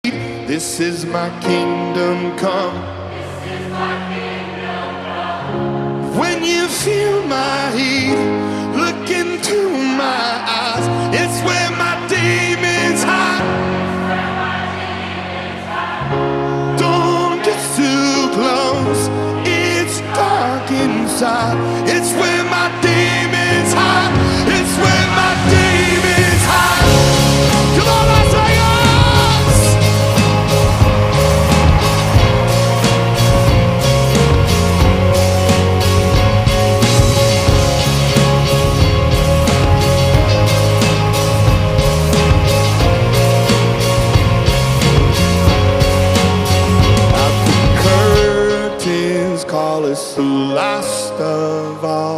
This is my kingdom come. When you feel my heat, look into my eyes. It's where